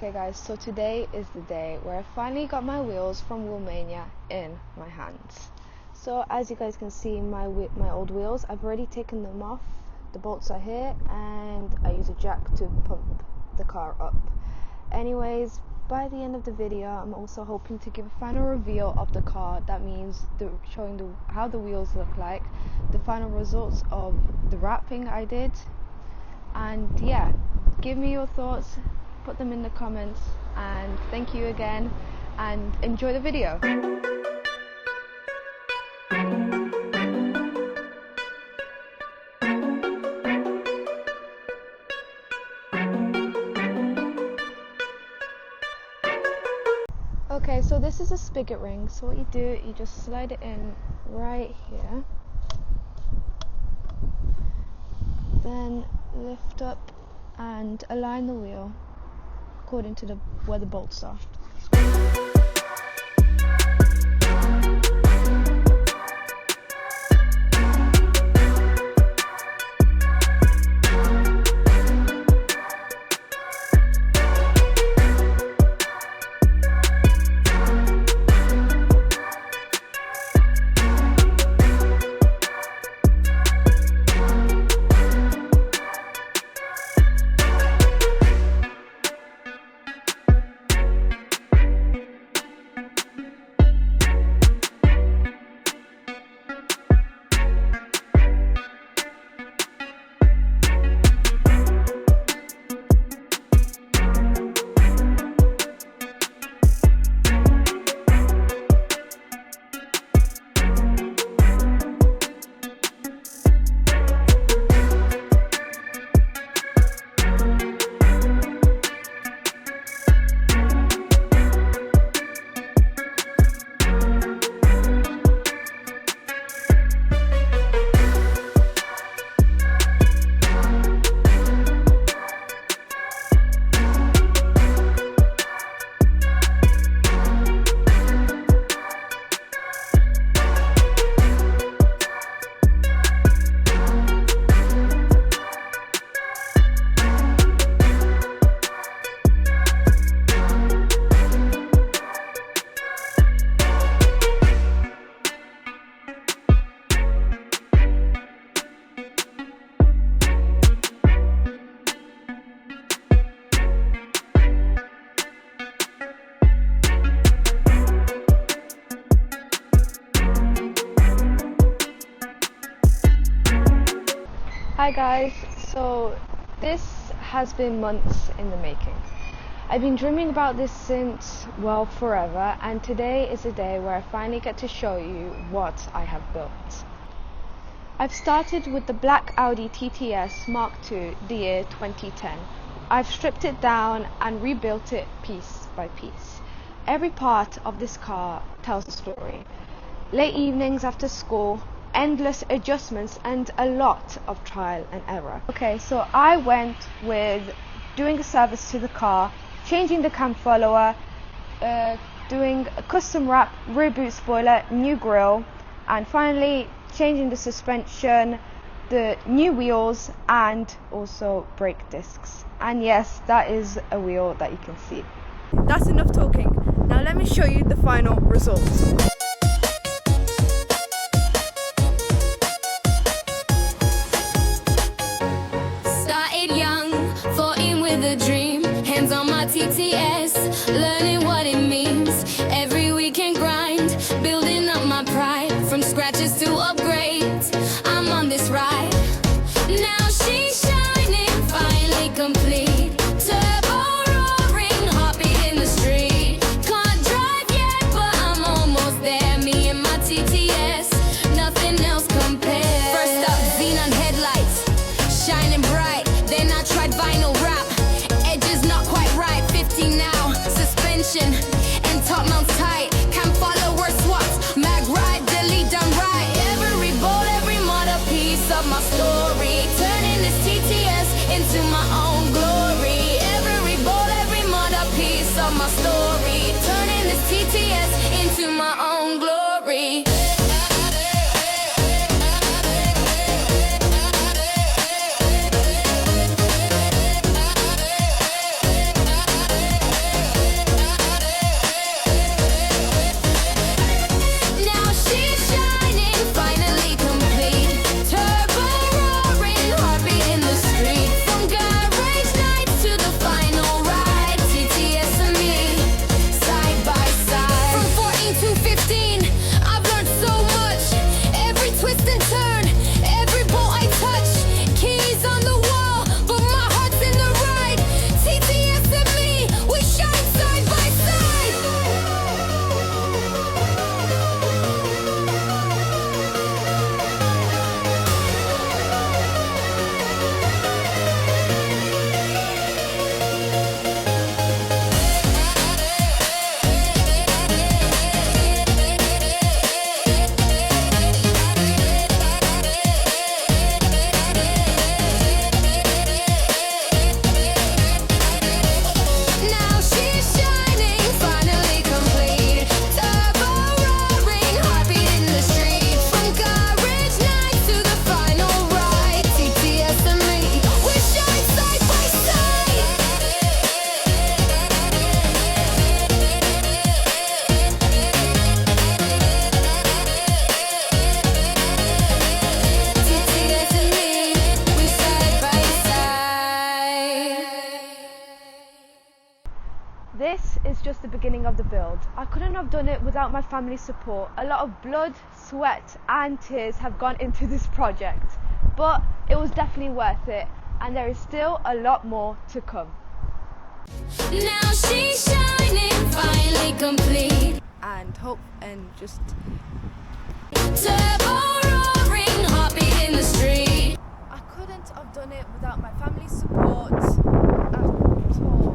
Okay guys, so today is the day where I finally got my wheels from Wheelmania in my hands. So as you guys can see, my old wheels, I've already taken them off. The bolts are here and I use a jack to pump the car up. Anyways, by the end of the video, I'm also hoping to give a final reveal of the car. That means showing how the wheels look like, the final results of the wrapping I did, and yeah, give me your thoughts, put them in the comments, and thank you again, and enjoy the video. Okay, so this is a spigot ring. So what you do, you just slide it in right here, then lift up and align the wheel according to where the bolts are. Hi guys, so this has been months in the making. I've been dreaming about this since, well, forever, and today is the day where I finally get to show you what I have built. I've started with the black Audi TTS Mark II, the year 2010. I've stripped it down and rebuilt it piece by piece. Every part of this car tells a story. Late evenings after school, endless adjustments, and a lot of trial and error. Okay, so I went with doing a service to the car, changing the cam follower, doing a custom wrap, rear boot spoiler, new grille, and finally changing the suspension, the new wheels, and also brake discs. And yes, that is a wheel that you can see. That's enough talking. Now let me show you the final results. The dream, hands on my TTS, learning what it means. Every weekend grind, building up my pride, from scratches to upgrades. I'm on this ride. Now she's shining, finally complete. Turbo roaring, heartbeat in the street. Can't drive yet, but I'm almost there. Me and my TTS, nothing else compares. First up, xenon headlights, shining bright. Then I tried vinyl wrap. Not quite right, 50 now, suspension and top mount tight, can follow word swaps, mag ride, delete done right. Every bolt, every motor piece of my story, turning this TTS into my own glory. Every bolt, every motor piece of my story, turning this TTS into my own glory. this is just the beginning of the build. I couldn't have done it without my family's support. A lot of blood, sweat and tears have gone into this project, but it was definitely worth it, and there is still a lot more to come. Now she's shining, finally complete. And hope and just Turbo roaring, heartbeat in the street. I couldn't have done it without my family's support at all.